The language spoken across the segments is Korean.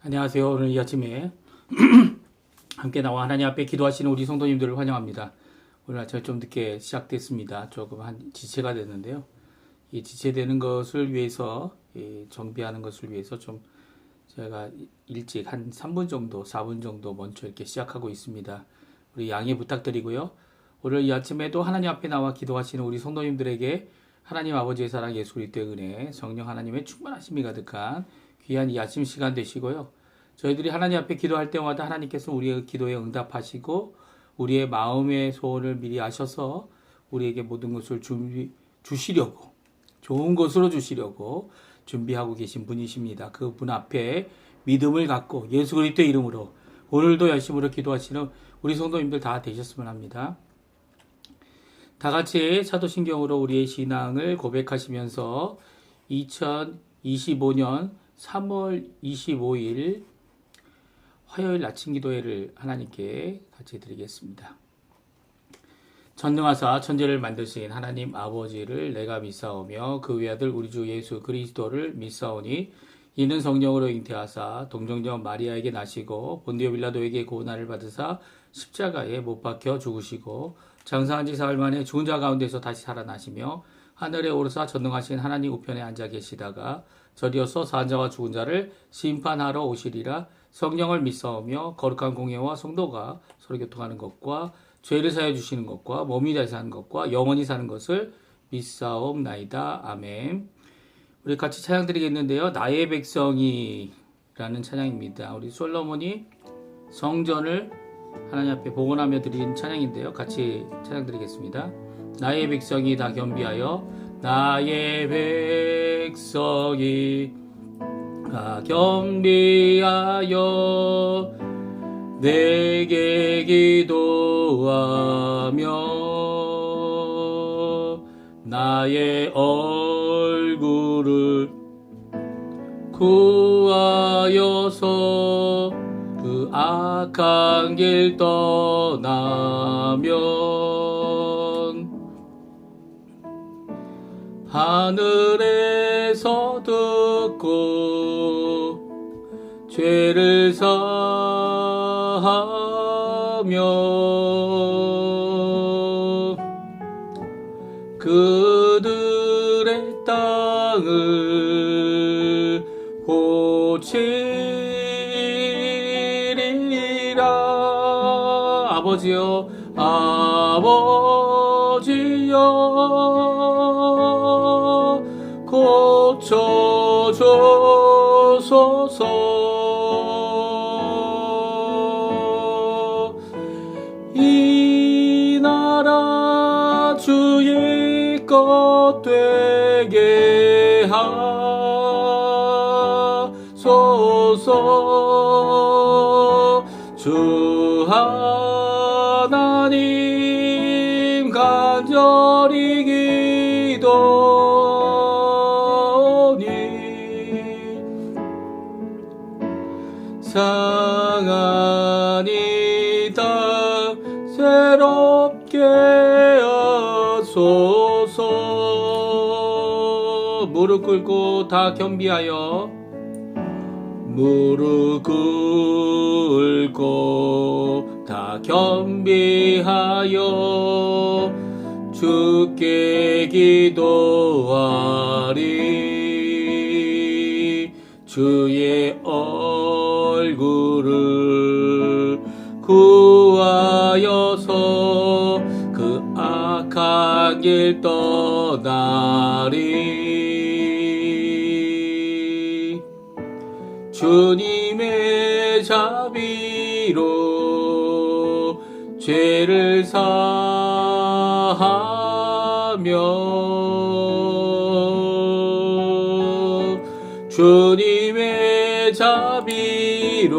안녕하세요. 오늘 이 아침에 함께 나와 하나님 앞에 기도하시는 우리 성도님들을 환영합니다. 오늘 아침에 좀 늦게 시작됐습니다. 조금 한 지체가 됐는데요. 이 지체되는 것을 위해서, 정비하는 것을 위해서 좀 제가 일찍 한 3분 정도, 4분 정도 먼저 이렇게 시작하고 있습니다. 우리 양해 부탁드리고요. 오늘 이 아침에도 하나님 앞에 나와 기도하시는 우리 성도님들에게 하나님 아버지의 사랑, 예수 그리스도의 은혜, 성령 하나님의 충만하심이 가득한 귀한 이 아침 시간 되시고요. 저희들이 하나님 앞에 기도할 때마다 하나님께서 우리의 기도에 응답하시고 우리의 마음의 소원을 미리 아셔서 우리에게 모든 것을 주시려고, 좋은 것으로 주시려고 준비하고 계신 분이십니다. 그 분 앞에 믿음을 갖고 예수 그리스도의 이름으로 오늘도 열심으로 기도하시는 우리 성도님들 다 되셨으면 합니다. 다 같이 사도신경으로 우리의 신앙을 고백하시면서 2025년 3월 25일 화요일 아침 기도회를 하나님께 같이 드리겠습니다. 전능하사 천지를 만드신 하나님 아버지를 내가 믿사오며 그 외아들 우리 주 예수 그리스도를 믿사오니 이는 성령으로 잉태하사 동정녀 마리아에게 나시고 본디오 빌라도에게 고난을 받으사 십자가에 못 박혀 죽으시고 장사한 지 사흘 만에 죽은 자 가운데서 다시 살아나시며 하늘에 오르사 전능하신 하나님 우편에 앉아 계시다가 저리어서 산 자와 죽은 자를 심판하러 오시리라. 성령을 믿사오며 거룩한 공예와 성도가 서로 교통하는 것과 죄를 사해 주시는 것과 몸이 다시 사는 것과 영원히 사는 것을 믿사옵나이다. 아멘. 우리 같이 찬양 드리겠는데요. 나의 백성이 라는 찬양입니다. 우리 솔로몬이 성전을 하나님 앞에 복원하며 드린 찬양인데요. 같이 찬양 드리겠습니다. 나의 백성이 다 겸비하여 나의 백성이 다 겸비하여 내게 기도하며 나의 얼굴을 구하여서 그 악한 길 떠나면 하늘에서 듣고 죄를 사하며 그들의 땅을 고치리라. 아버지여, 아버지여, 고쳐주소서. 이 나라 주의 것 되게 하소서. 주 하나님 간절히 기도니 상한 이 땅 새롭게 하소서. 무릎 꿇고 다 겸비하여 무릎 꿇고 다 겸비하여 주께 기도하리. 주의 얼굴을 구하여서 그 악한 길 떠나리. 주님의 자비로 죄를 사하며 주님의 자비로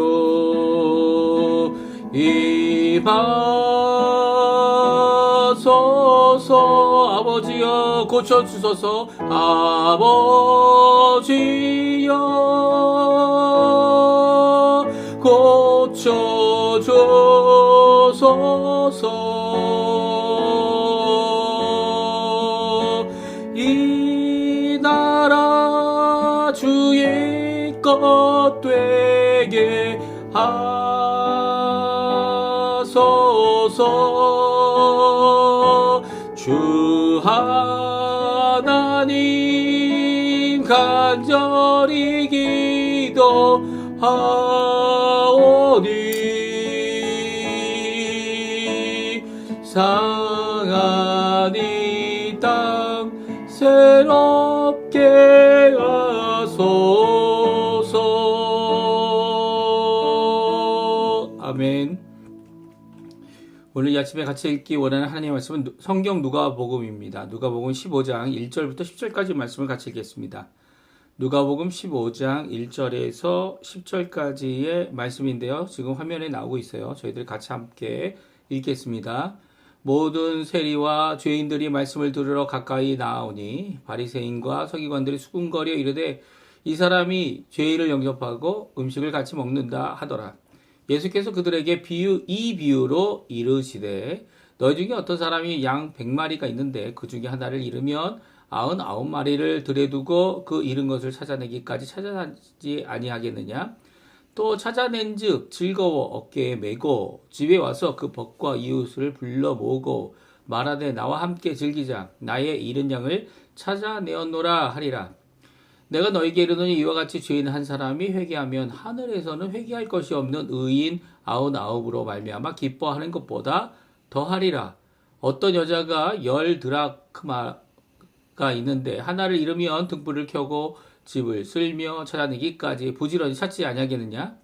임하소서. 아버지여 고쳐주소서. 아버지여 고쳐주소서. 이 나라 주의 것 되게 회개하소서. 주 하나님 간절히 기도하오니 상한 이 땅 새롭게 하소서. 아멘. 오늘 이 아침에 같이 읽기 원하는 하나님의 말씀은 성경 누가복음입니다. 누가복음 15장 1절부터 10절까지 말씀을 같이 읽겠습니다. 누가복음 15장 1절에서 10절까지의 말씀인데요. 지금 화면에 나오고 있어요. 저희들 같이 함께 읽겠습니다. 모든 세리와 죄인들이 말씀을 들으러 가까이 나아오니 바리새인과 서기관들이 수군거려 이르되 이 사람이 죄인을 영접하고 음식을 같이 먹는다 하더라. 예수께서 그들에게 이 비유로 이르시되 너희 중에 어떤 사람이 양 100마리가 있는데 그 중에 하나를 잃으면 99마리를 들여두고 그 잃은 것을 찾아내기까지 찾아나지 아니하겠느냐? 또 찾아낸즉 즐거워 어깨에 메고 집에 와서 그 벗과 이웃을 불러 모으고 말하되 나와 함께 즐기자. 나의 잃은 양을 찾아내었노라 하리라. 내가 너에게 이르노니 이와 같이 죄인 한 사람이 회개하면 하늘에서는 회개할 것이 없는 의인 99으로 말미암아 기뻐하는 것보다 더하리라. 어떤 여자가 10드라크마가 있는데 하나를 잃으면 등불을 켜고 집을 쓸며 찾아내기까지 부지런히 찾지 아니하겠느냐?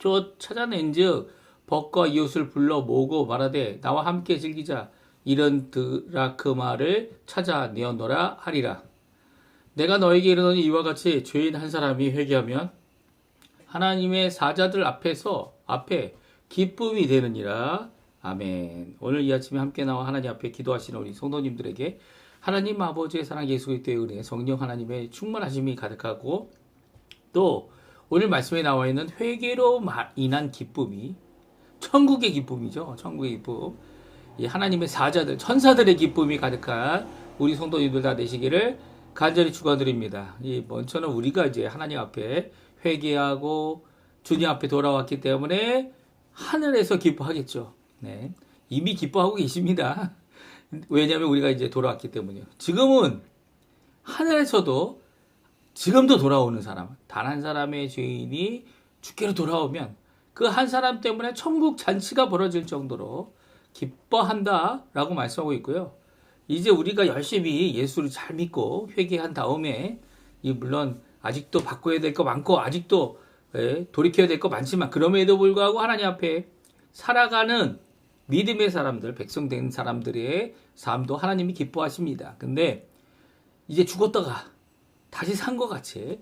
또 찾아낸즉 벗과 이웃을 불러 모으고 말하되 나와 함께 즐기자. 이런 드라크마를 찾아내었노라 하리라. 내가 너에게 이르노니 이와 같이 죄인 한 사람이 회개하면 하나님의 사자들 앞에 기쁨이 되느니라. 아멘. 오늘 이 아침에 함께 나와 하나님 앞에 기도하시는 우리 성도님들에게 하나님 아버지의 사랑 예수 그리스도의 은혜 성령 하나님의 충만하심이 가득하고 또 오늘 말씀에 나와 있는 회개로 인한 기쁨이 천국의 기쁨이죠. 천국의 기쁨. 이 하나님의 사자들 천사들의 기쁨이 가득한 우리 성도님들 다 되시기를 간절히 축원드립니다. 이 먼저는 우리가 이제 하나님 앞에 회개하고 주님 앞에 돌아왔기 때문에 하늘에서 기뻐하겠죠. 네. 이미 기뻐하고 계십니다. 왜냐하면 우리가 이제 돌아왔기 때문이요. 지금은 하늘에서도 지금도 돌아오는 사람, 단 한 사람의 죄인이 주께로 돌아오면 그 한 사람 때문에 천국 잔치가 벌어질 정도로 기뻐한다라고 말씀하고 있고요. 이제 우리가 열심히 예수를 잘 믿고 회개한 다음에 물론 아직도 바꿔야 될 거 많고 아직도 돌이켜야 될 거 많지만 그럼에도 불구하고 하나님 앞에 살아가는 믿음의 사람들, 백성된 사람들의 삶도 하나님이 기뻐하십니다. 근데 이제 죽었다가 다시 산 것 같이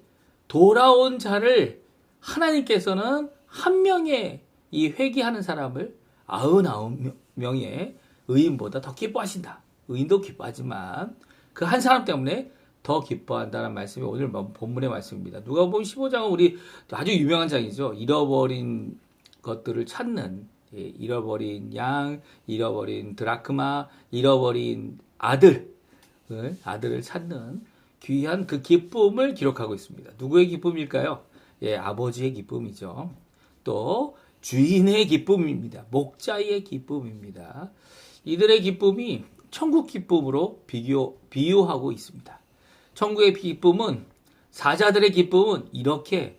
돌아온 자를 하나님께서는 한 명의 이 회개하는 사람을 99명의 의인보다 더 기뻐하신다. 의인도 기뻐하지만 그 한 사람 때문에 더 기뻐한다는 말씀이 오늘 본문의 말씀입니다. 누가복음 15장은 우리 아주 유명한 장이죠. 잃어버린 것들을 찾는, 잃어버린 양, 잃어버린 드라크마, 잃어버린 아들을 찾는 귀한 그 기쁨을 기록하고 있습니다. 누구의 기쁨일까요? 아버지의 기쁨이죠. 또 주인의 기쁨입니다. 목자의 기쁨입니다. 이들의 기쁨이 천국 기쁨으로 비유하고 있습니다. 천국의 기쁨은 사자들의 기쁨은 이렇게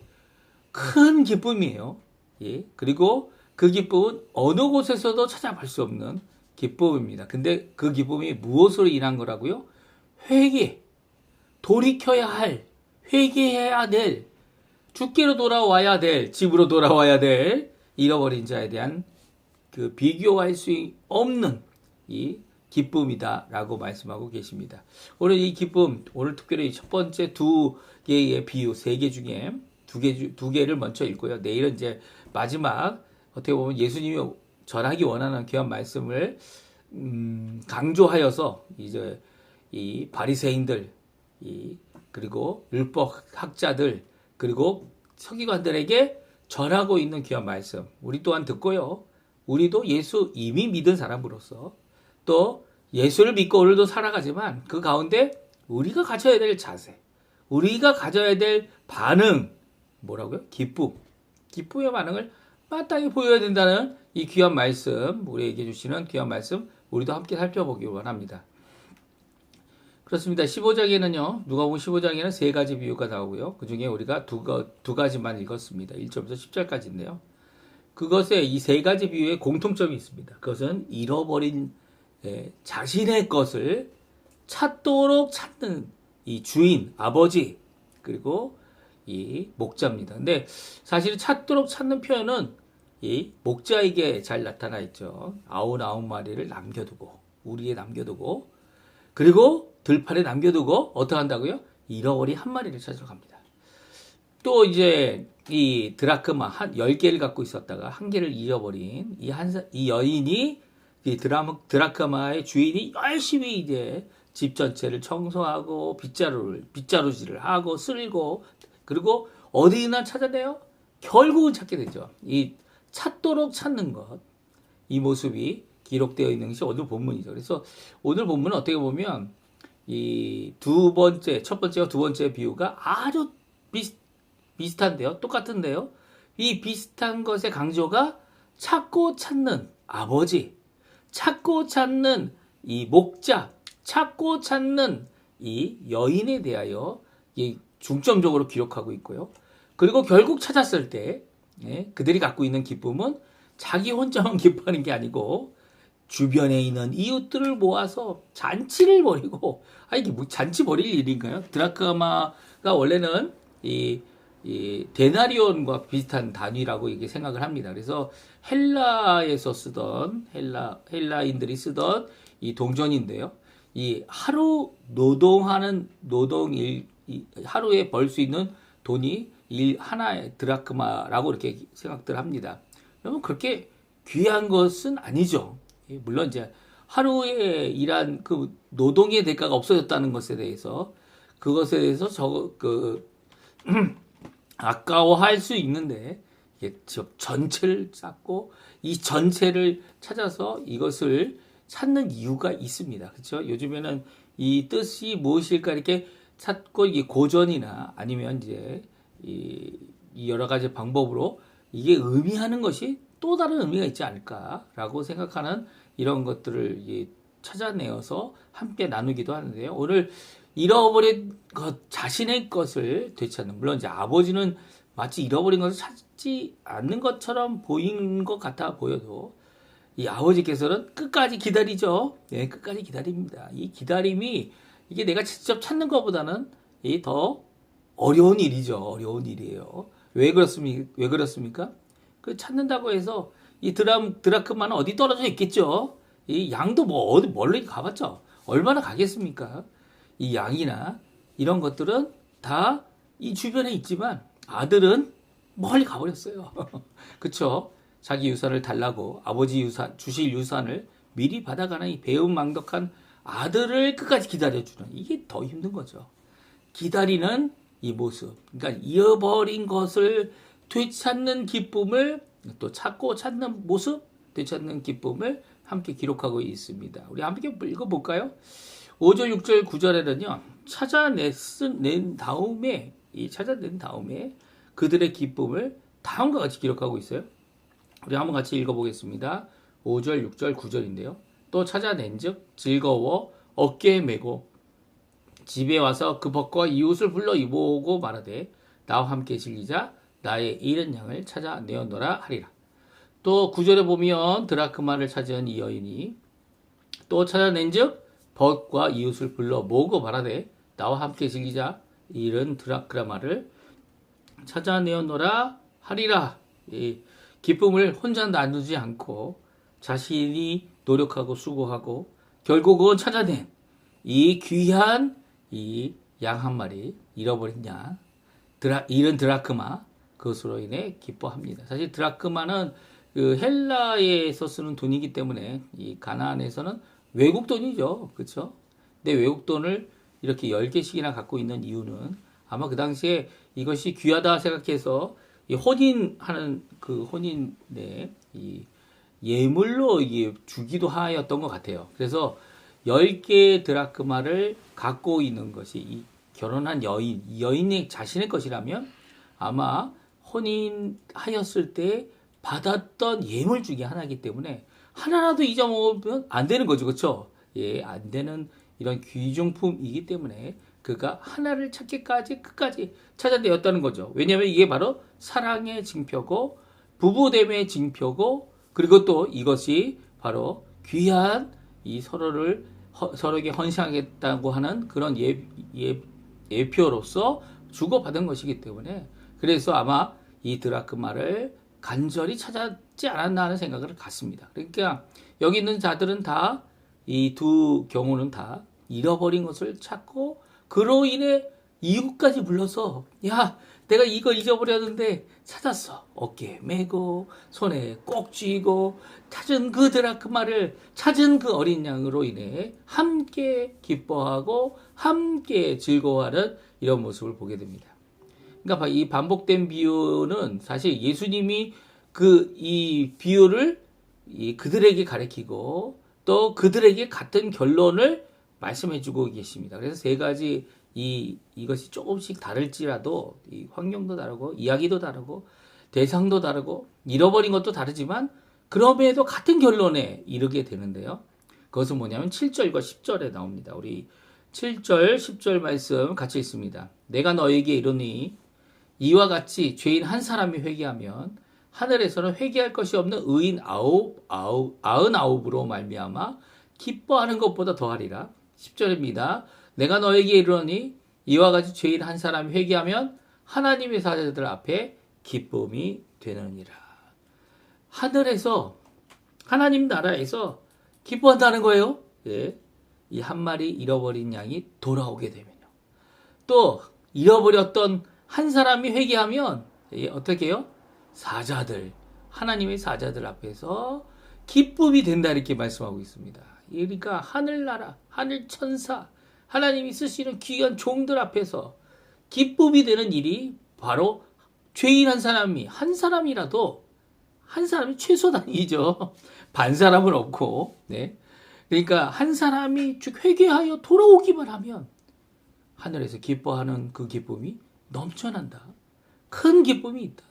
큰 기쁨이에요. 그리고 그 기쁨은 어느 곳에서도 찾아볼 수 없는 기쁨입니다. 근데 그 기쁨이 무엇으로 인한 거라고요? 회개, 돌이켜야 할, 회개해야 될, 주께로 돌아와야 될, 집으로 돌아와야 될 잃어버린 자에 대한 그 비교할 수 없는 이 기쁨이다라고 말씀하고 계십니다. 오늘 이 기쁨, 오늘 특별히 첫 번째 두 개의 비유, 세 개 중에 두 개를 먼저 읽고요. 내일은 이제 마지막 어떻게 보면 예수님이 전하기 원하는 귀한 말씀을 강조하여서 이제 이 바리새인들, 그리고 율법 학자들, 그리고 서기관들에게 전하고 있는 귀한 말씀. 우리 또한 듣고요. 우리도 예수 이미 믿은 사람으로서 또 예수를 믿고 오늘도 살아가지만 그 가운데 우리가 가져야 될 자세, 우리가 가져야 될 반응, 뭐라고요? 기쁨. 기쁨의 반응을 마땅히 보여야 된다는 이 귀한 말씀, 우리에게 주시는 귀한 말씀, 우리도 함께 살펴보기 원합니다. 그렇습니다. 15장에는요, 누가복음 15장에는 세 가지 비유가 나오고요. 그 중에 우리가 두 가지만 읽었습니다. 1절부터 10절까지인데요. 그것에 이 세 가지 비유에 공통점이 있습니다. 그것은 잃어버린 자신의 것을 찾도록 찾는 이 주인, 아버지, 그리고 이 목자입니다. 근데 사실 찾도록 찾는 표현은 이 목자에게 잘 나타나 있죠. 99마리를 남겨두고, 우리에 남겨두고, 그리고 들판에 남겨두고, 어떻게 한다고요? 잃어버린 한 마리를 찾으러 갑니다. 또 이제 이 드라크마 한 10개를 갖고 있었다가 한 개를 잃어버린 이 여인이 이 드라크마의 주인이 열심히 이제 집 전체를 청소하고 빗자루질을 하고 쓸고 그리고 어디나 찾아내요? 결국은 찾게 되죠. 이 찾도록 찾는 것. 이 모습이 기록되어 있는 것이 오늘 본문이죠. 그래서 오늘 본문은 어떻게 보면 이 첫 번째와 두 번째 비유가 아주 비슷한데요. 똑같은데요. 이 비슷한 것의 강조가 찾고 찾는 아버지, 찾고 찾는 이 목자, 찾고 찾는 이 여인에 대하여 중점적으로 기록하고 있고요. 그리고 결국 찾았을 때 그들이 갖고 있는 기쁨은 자기 혼자만 기뻐하는 게 아니고 주변에 있는 이웃들을 모아서 잔치를 벌이고 이게 뭐 잔치 벌일 일인가요? 드라크마가 원래는 이 데나리온과 비슷한 단위라고 이게 생각을 합니다. 그래서 헬라에서 쓰던 헬라인들이 쓰던 이 동전인데요. 이 하루 노동하는 하루에 벌 수 있는 돈이 하나의 드라크마라고 이렇게 생각들 합니다. 여러분 그렇게 귀한 것은 아니죠. 물론 이제 하루에 일한 그 노동의 대가가 없어졌다는 것에 대해서 그것에 대해서 아까워할 수 있는데 전체를 쌓고 이 전체를 찾아서 이것을 찾는 이유가 있습니다. 그렇죠? 요즘에는 이 뜻이 무엇일까 이렇게 찾고 이게 고전이나 아니면 이제 이 여러 가지 방법으로 이게 의미하는 것이 또 다른 의미가 있지 않을까라고 생각하는 이런 것들을 찾아내어서 함께 나누기도 하는데요. 오늘 잃어버린 것 자신의 것을 되찾는, 물론 이제 아버지는 마치 잃어버린 것을 찾지 않는 것처럼 보이는 것 같아 보여도 이 아버지께서는 끝까지 기다리죠. 네, 끝까지 기다립니다. 이 기다림이 이게 내가 직접 찾는 것보다는 더 어려운 일이죠. 어려운 일이에요. 왜 그렇습니까? 그 찾는다고 해서 이 드라크마는 어디 떨어져 있겠죠. 이 양도 뭐 어디 멀리 가봤죠. 얼마나 가겠습니까? 이 양이나 이런 것들은 다 이 주변에 있지만 아들은 멀리 가버렸어요. 그쵸? 자기 유산을 달라고 아버지 주실 유산을 미리 받아가는 이 배은망덕한 아들을 끝까지 기다려주는 이게 더 힘든 거죠. 기다리는 이 모습, 그러니까 잃어버린 것을 되찾는 기쁨을 또 찾고 찾는 모습, 되찾는 기쁨을 함께 기록하고 있습니다. 우리 함께 읽어볼까요? 5절, 6절, 9절에는요, 찾아낸 다음에 그들의 기쁨을 다음과 같이 기록하고 있어요. 우리 한번 같이 읽어보겠습니다. 5절, 6절, 9절인데요. 또 찾아낸즉 즐거워 어깨에 메고 집에 와서 그 벗과 이웃을 불러 이보고 말하되 나와 함께 즐기자 나의 잃은 양을 찾아내었노라 하리라. 또 9절에 보면 드라크마를 찾은 이 여인이 또 찾아낸즉 벗과 이웃을 불러 모으고 말하되 나와 함께 즐기자 잃은 드라크마를 찾아내었노라 하리라. 이 기쁨을 혼자 나누지 않고 자신이 노력하고 수고하고 결국은 찾아낸 이 귀한 이 양 한 마리, 잃어버린 양, 잃은 드라크마, 그것으로 인해 기뻐합니다. 사실 드라크마는 그 헬라에서 쓰는 돈이기 때문에 이 가나안에서는 외국 돈이죠. 그렇죠? 근데 외국 돈을 이렇게 10개씩이나 갖고 있는 이유는 아마 그 당시에 이것이 귀하다 생각해서 이 혼인하는 그 혼인에 이 예물로 이게 주기도 하였던 것 같아요. 그래서 10개의 드라크마를 갖고 있는 것이 이 결혼한 이 여인의 자신의 것이라면 아마 혼인하였을 때 받았던 예물 중에 하나이기 때문에 하나라도 잊어먹으면 안 되는 거죠. 그렇죠? 예, 안 되는 이런 귀중품이기 때문에 그가 하나를 찾기까지 끝까지 찾아내었다는 거죠. 왜냐하면 이게 바로 사랑의 징표고 부부됨의 징표고 그리고 또 이것이 바로 귀한 이 서로에게 헌신하겠다고 하는 그런 예표로서 주고받은 것이기 때문에 그래서 아마 이 드라크마를 간절히 찾았지 않았나 하는 생각을 갖습니다. 그러니까 여기 있는 자들은 다 이 두 경우는 다 잃어버린 것을 찾고 그로 인해 이웃까지 불러서 야 내가 이걸 잊어버렸는데 찾았어. 어깨에 메고 손에 꼭 쥐고 찾은 그 드라크마를 찾은 그 어린 양으로 인해 함께 기뻐하고 함께 즐거워하는 이런 모습을 보게 됩니다. 그러니까 이 반복된 비유는 사실 예수님이 이 비유를 그들에게 가르치고 또 그들에게 같은 결론을 말씀해주고 계십니다. 그래서 세 가지 이것이 조금씩 다를지라도 이 환경도 다르고 이야기도 다르고 대상도 다르고 잃어버린 것도 다르지만 그럼에도 같은 결론에 이르게 되는데요. 그것은 뭐냐면 7절과 10절에 나옵니다. 우리 7절, 10절 말씀 같이 읽습니다. 내가 너에게 이르니 이와 같이 죄인 한 사람이 회개하면 하늘에서는 회개할 것이 없는 의인 99으로 말미암아 기뻐하는 것보다 더하리라. 10절입니다. 내가 너에게 이르노니 이와 같이 죄인 한 사람이 회개하면 하나님의 사자들 앞에 기쁨이 되느니라. 하늘에서 하나님 나라에서 기뻐한다는 거예요. 예. 이 한 마리 잃어버린 양이 돌아오게 되면요. 또 잃어버렸던 한 사람이 회개하면 어떻게 해요? 하나님의 사자들 앞에서 기쁨이 된다 이렇게 말씀하고 있습니다. 그러니까 하늘나라, 하늘천사, 하나님이 쓰시는 귀한 종들 앞에서 기쁨이 되는 일이 바로 죄인 한 사람이 최소 단위죠. 반 사람은 없고, 네. 그러니까 한 사람이 회개하여 돌아오기만 하면 하늘에서 기뻐하는 그 기쁨이 넘쳐난다. 큰 기쁨이 있다.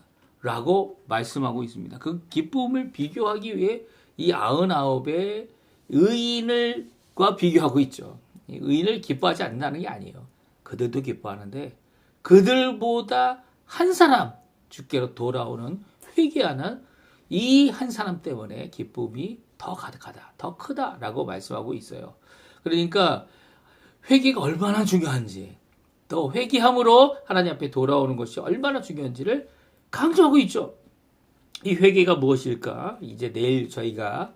라고 말씀하고 있습니다. 그 기쁨을 비교하기 위해 이 99의 의인과 비교하고 있죠. 의인을 기뻐하지 않는다는 게 아니에요. 그들도 기뻐하는데 그들보다 한 사람 주께로 돌아오는 회개하는 이 한 사람 때문에 기쁨이 더 가득하다, 더 크다라고 말씀하고 있어요. 그러니까 회개가 얼마나 중요한지 또 회개함으로 하나님 앞에 돌아오는 것이 얼마나 중요한지를 강조하고 있죠. 이 회개가 무엇일까? 이제 내일 저희가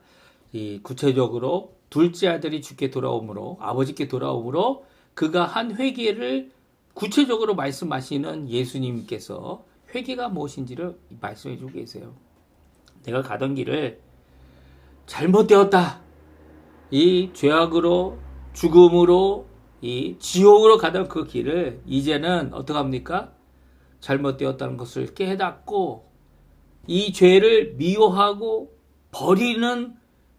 구체적으로 둘째 아들이 주께 돌아오므로 아버지께 돌아오므로 그가 한 회개를 구체적으로 말씀하시는 예수님께서 회개가 무엇인지를 말씀해 주고 계세요. 내가 가던 길을 잘못되었다. 이 죄악으로 죽음으로 이 지옥으로 가던 그 길을 이제는 어떡합니까? 잘못되었다는 것을 깨닫고 이 죄를 미워하고 버리는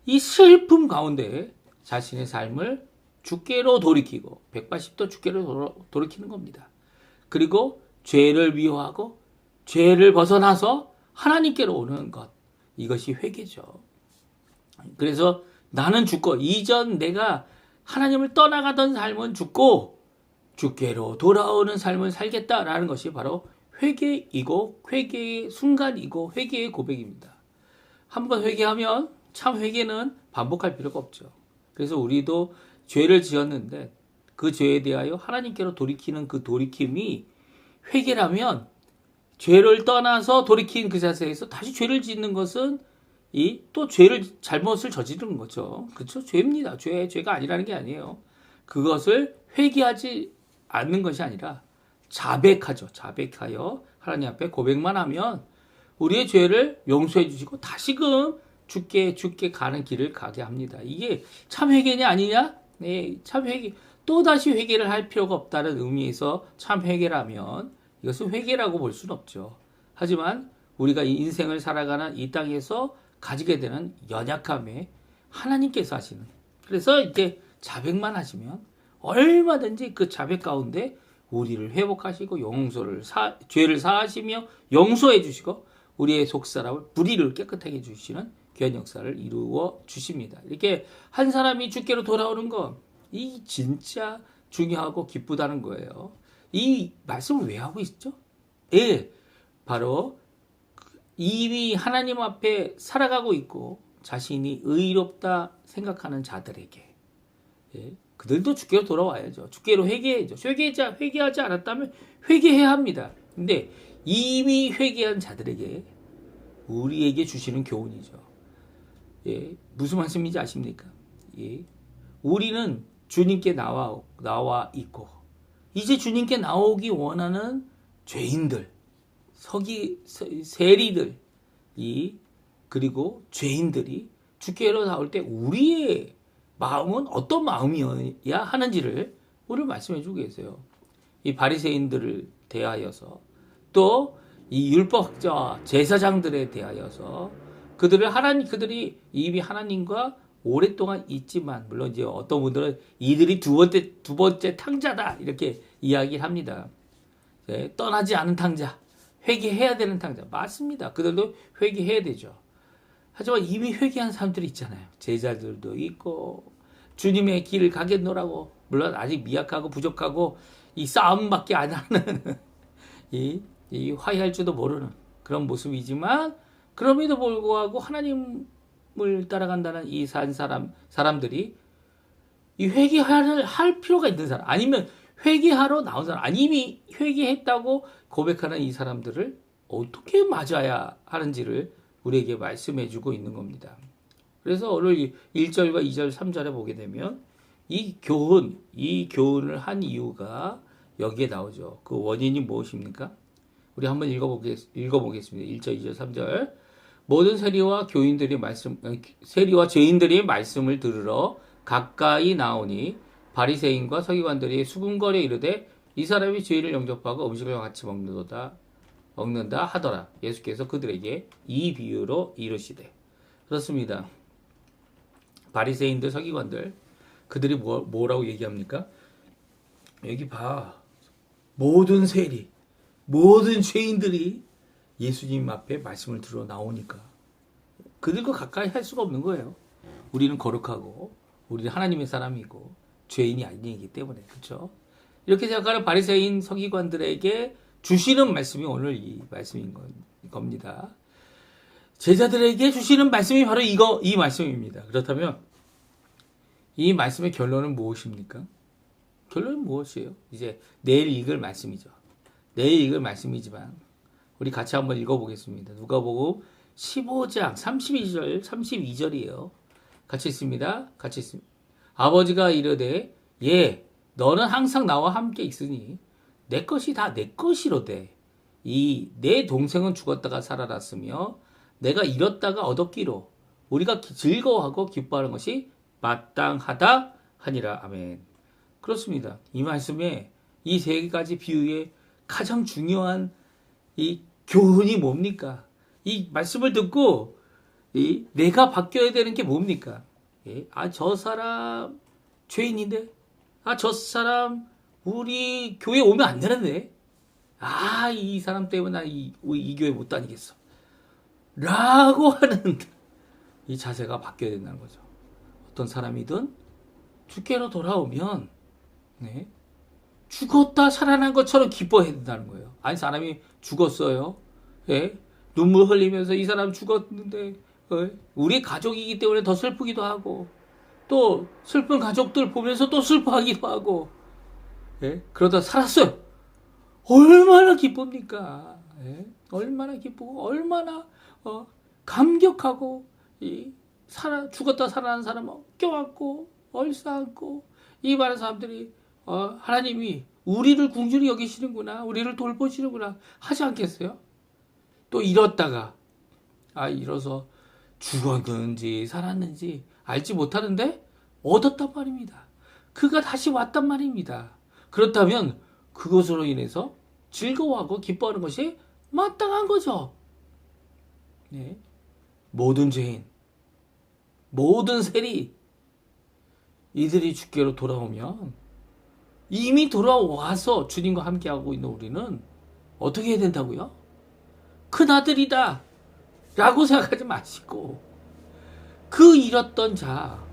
이 슬픔 가운데 자신의 삶을 주께로 돌이키고 180도 주께로 돌이키는 겁니다. 그리고 죄를 미워하고 죄를 벗어나서 하나님께로 오는 것, 이것이 회개죠. 그래서 나는 죽고 이전 내가 하나님을 떠나가던 삶은 죽고 주께로 돌아오는 삶을 살겠다라는 것이 바로 회개이고 회개의 순간이고 회개의 고백입니다. 한번 회개하면 참 회개는 반복할 필요가 없죠. 그래서 우리도 죄를 지었는데 그 죄에 대하여 하나님께로 돌이키는 그 돌이킴이 회개라면 죄를 떠나서 돌이킨 그 자세에서 다시 죄를 짓는 것은 또 잘못을 저지르는 거죠. 그렇죠? 죄입니다. 죄가 아니라는 게 아니에요. 그것을 회개하지 않는 것이 아니라 자백하죠. 자백하여 하나님 앞에 고백만 하면 우리의 죄를 용서해 주시고 다시금 주께 가는 길을 가게 합니다. 이게 참 회개냐 아니냐? 네, 참 회개. 또 다시 회개를 할 필요가 없다는 의미에서 참 회개라면 이것은 회개라고 볼 수는 없죠. 하지만 우리가 이 인생을 살아가는 이 땅에서 가지게 되는 연약함에 하나님께서 하시는. 그래서 이제 자백만 하시면 얼마든지 그 자백 가운데 우리를 회복하시고 죄를 사하시며 용서해 주시고 우리의 속사람을 불의를 깨끗하게 해주시는 귀한 역사를 이루어 주십니다. 이렇게 한 사람이 주께로 돌아오는 거, 이 진짜 중요하고 기쁘다는 거예요. 이 말씀을 왜 하고 있죠? 예, 바로 이미 하나님 앞에 살아가고 있고 자신이 의롭다 생각하는 자들에게, 예, 그들도 주께로 돌아와야죠. 주께로 회개해야죠. 회개하지 않았다면 회개해야 합니다. 근데 이미 회개한 자들에게 우리에게 주시는 교훈이죠. 예, 무슨 말씀인지 아십니까? 예, 우리는 주님께 나와 있고 이제 주님께 나오기 원하는 죄인들, 세리들, 그리고 죄인들이 주께로 나올 때 우리의 마음은 어떤 마음이어야 하는지를 오늘 말씀해 주고 계세요. 이 바리새인들을 대하여서 또 이 율법학자 제사장들에 대하여서 그들이 이미 하나님과 오랫동안 있지만, 물론 이제 어떤 분들은 이들이 두 번째 탕자다 이렇게 이야기를 합니다. 네, 떠나지 않은 탕자, 회개해야 되는 탕자, 맞습니다. 그들도 회개해야 되죠. 하지만 이미 회개한 사람들이 있잖아요. 제자들도 있고 주님의 길을 가겠노라고, 물론 아직 미약하고 부족하고 이 싸움밖에 안 하는 이 화해할 줄도 모르는 그런 모습이지만, 그럼에도 불구하고 하나님을 따라간다는 이 사람들이 이 회개를 할 필요가 있는 사람, 아니면 회개하러 나온 사람, 아니 이미 회개했다고 고백하는 이 사람들을 어떻게 맞아야 하는지를 우리에게 말씀해 주고 있는 겁니다. 그래서 오늘 1절과 2절, 3절에 보게 되면 이 교훈을 한 이유가 여기에 나오죠. 그 원인이 무엇입니까? 우리 한번 읽어보겠습니다. 1절, 2절, 3절. 모든 세리와 죄인들이 말씀을 들으러 가까이 나오니 바리새인과 서기관들이 수군거려 이르되 이 사람이 죄인을 영접하고 음식을 같이 먹는다 하더라. 예수께서 그들에게 이 비유로 이르시되. 그렇습니다. 바리새인들, 서기관들, 그들이 뭐라고 얘기합니까? 여기 봐. 모든 세리, 모든 죄인들이 예수님 앞에 말씀을 들어 나오니까 그들과 가까이 할 수가 없는 거예요. 우리는 거룩하고 우리는 하나님의 사람이고 죄인이 아니기 때문에. 그렇죠? 이렇게 생각하는 바리새인 서기관들에게 주시는 말씀이 오늘 이 말씀인 겁니다. 제자들에게 주시는 말씀이 바로 이 말씀입니다. 그렇다면 이 말씀의 결론은 무엇입니까? 결론은 무엇이에요? 이제 내일 읽을 말씀이죠. 내일 읽을 말씀이지만 우리 같이 한번 읽어보겠습니다. 누가복음 15장 32절이에요. 같이 있습니다. 아버지가 이르되 너는 항상 나와 함께 있으니 내 것이 다 내 것이로되 내 동생은 죽었다가 살아났으며 내가 잃었다가 얻었기로 우리가 즐거워하고 기뻐하는 것이 마땅하다 하니라. 아멘. 그렇습니다. 이 말씀에 이 세 가지 비유의 가장 중요한 이 교훈이 뭡니까? 이 말씀을 듣고 내가 바뀌어야 되는 게 뭡니까? 저 사람 죄인인데, 저 사람 우리 교회 오면 안 되는데, 이 사람 때문에 나 이 교회 못 다니겠어 라고 하는 이 자세가 바뀌어야 된다는 거죠. 어떤 사람이든 주께로 돌아오면 죽었다 살아난 것처럼 기뻐해야 된다는 거예요. 아니, 사람이 죽었어요. 눈물 흘리면서 이 사람 죽었는데 우리 가족이기 때문에 더 슬프기도 하고, 또 슬픈 가족들 보면서 또 슬퍼하기도 하고, 그러다 살았어요. 얼마나 기쁩니까? 얼마나 기쁘고 얼마나 감격하고, 죽었다 살아난 사람 껴안고 얼싸안고 이 많은 사람들이 하나님이 우리를 궁중히 여기시는구나, 우리를 돌보시는구나 하지 않겠어요? 또 잃었다가 잃어서 죽었는지 살았는지 알지 못하는데 얻었단 말입니다. 그가 다시 왔단 말입니다. 그렇다면 그것으로 인해서 즐거워하고 기뻐하는 것이 마땅한 거죠. 모든 죄인, 모든 세리, 이들이 주께로 돌아오면 이미 돌아와서 주님과 함께하고 있는 우리는 어떻게 해야 된다고요? 큰 아들이다 라고 생각하지 마시고 그 잃었던 자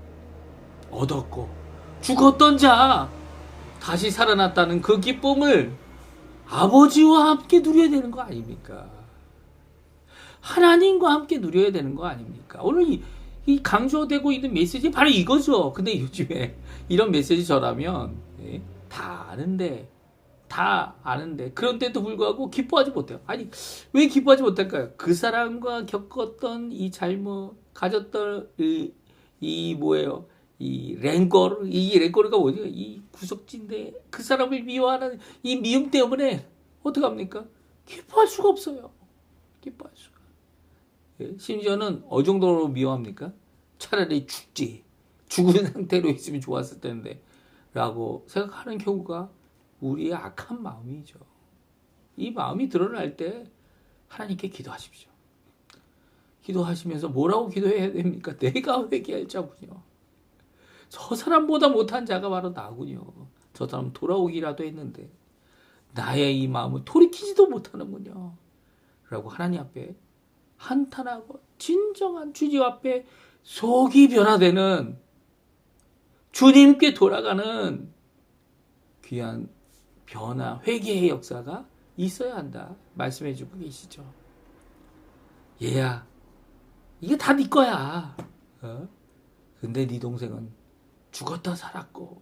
얻었고 죽었던 자 다시 살아났다는 그 기쁨을 아버지와 함께 누려야 되는 거 아닙니까? 하나님과 함께 누려야 되는 거 아닙니까? 오늘 이 강조되고 있는 메시지 바로 이거죠. 근데 요즘에 이런 메시지 저라면 다 아는데 그런데도 불구하고 기뻐하지 못해요. 아니 왜 기뻐하지 못할까요? 그 사람과 겪었던 이 잘못 가졌던 이 뭐예요? 이 랭거리가 뭐죠? 이 구석진데 그 사람을 미워하는 이 미움 때문에 어떡합니까? 기뻐할 수가 없어요. 기뻐할 수가. 심지어는 정도로 미워합니까? 차라리 죽은 상태로 있으면 좋았을 텐데 라고 생각하는 경우가 우리의 악한 마음이죠. 이 마음이 드러날 때 하나님께 기도하십시오. 기도하시면서 뭐라고 기도해야 됩니까? 내가 회개할 자군요. 저 사람보다 못한 자가 바로 나군요. 저 사람 돌아오기라도 했는데 나의 이 마음을 돌이키지도 못하는군요. 라고 하나님 앞에 한탄하고 진정한 주님 앞에 속이 변화되는 주님께 돌아가는 귀한 변화, 회개의 역사가 있어야 한다. 말씀해주고 계시죠. 얘야, 이게 다 네 거야. 근데 네 동생은 죽었다 살았고,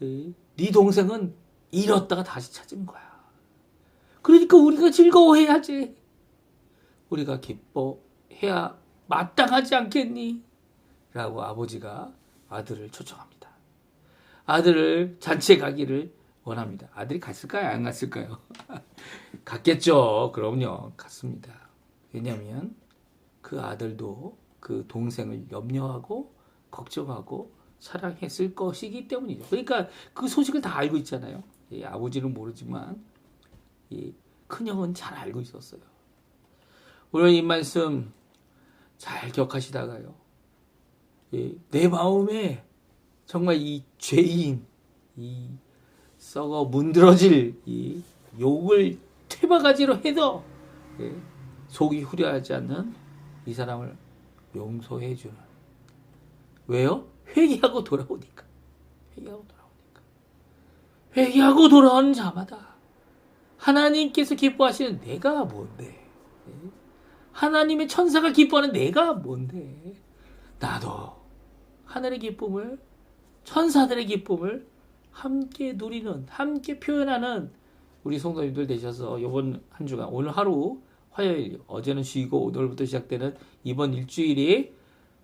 네 동생은 잃었다가 다시 찾은 거야. 그러니까 우리가 즐거워해야지. 우리가 기뻐해야 마땅하지 않겠니? 라고 아버지가 아들을 초청합니다. 아들을 잔치에 가기를 원합니다. 아들이 갔을까요? 안 갔을까요? 갔겠죠. 그럼요. 갔습니다. 왜냐하면 그 아들도 그 동생을 염려하고 걱정하고 사랑했을 것이기 때문이죠. 그러니까 그 소식을 다 알고 있잖아요. 아버지는 모르지만 큰형은 잘 알고 있었어요. 오늘 이 말씀 잘 기억하시다가요. 내 마음에 정말 이 죄인, 이 썩어 문드러질 이 욕을 퇴바가지로 해도 속이 후련하지 않는 이 사람을 용서해 주는. 왜요? 회개하고 돌아오니까. 회개하고 돌아오는 자마다 하나님께서 기뻐하시는 내가 뭔데? 하나님의 천사가 기뻐하는 내가 뭔데? 나도 하늘의 기쁨을, 천사들의 기쁨을 함께 누리는, 함께 표현하는 우리 성도님들 되셔서 이번 한 주간, 오늘 하루 화요일, 어제는 쉬고 오늘부터 시작되는 이번 일주일이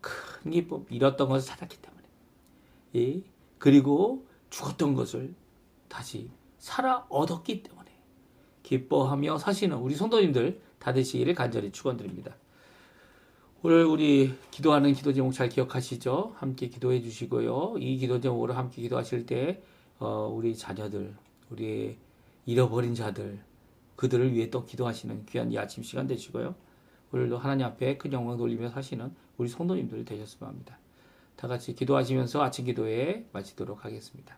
큰 기쁨, 잃었던 것을 찾았기 때문에, 그리고 죽었던 것을 다시 살아 얻었기 때문에 기뻐하며 사시는 우리 성도님들 다 되시기를 간절히 축원드립니다. 오늘 우리 기도하는 기도 제목 잘 기억하시죠? 함께 기도해 주시고요. 이 기도 제목으로 함께 기도하실 때 우리 자녀들, 우리 잃어버린 자들, 그들을 위해 또 기도하시는 귀한 이 아침 시간 되시고요. 오늘도 하나님 앞에 큰 영광 돌리며 사시는 우리 성도님들 되셨으면 합니다. 다 같이 기도하시면서 아침 기도에 마치도록 하겠습니다.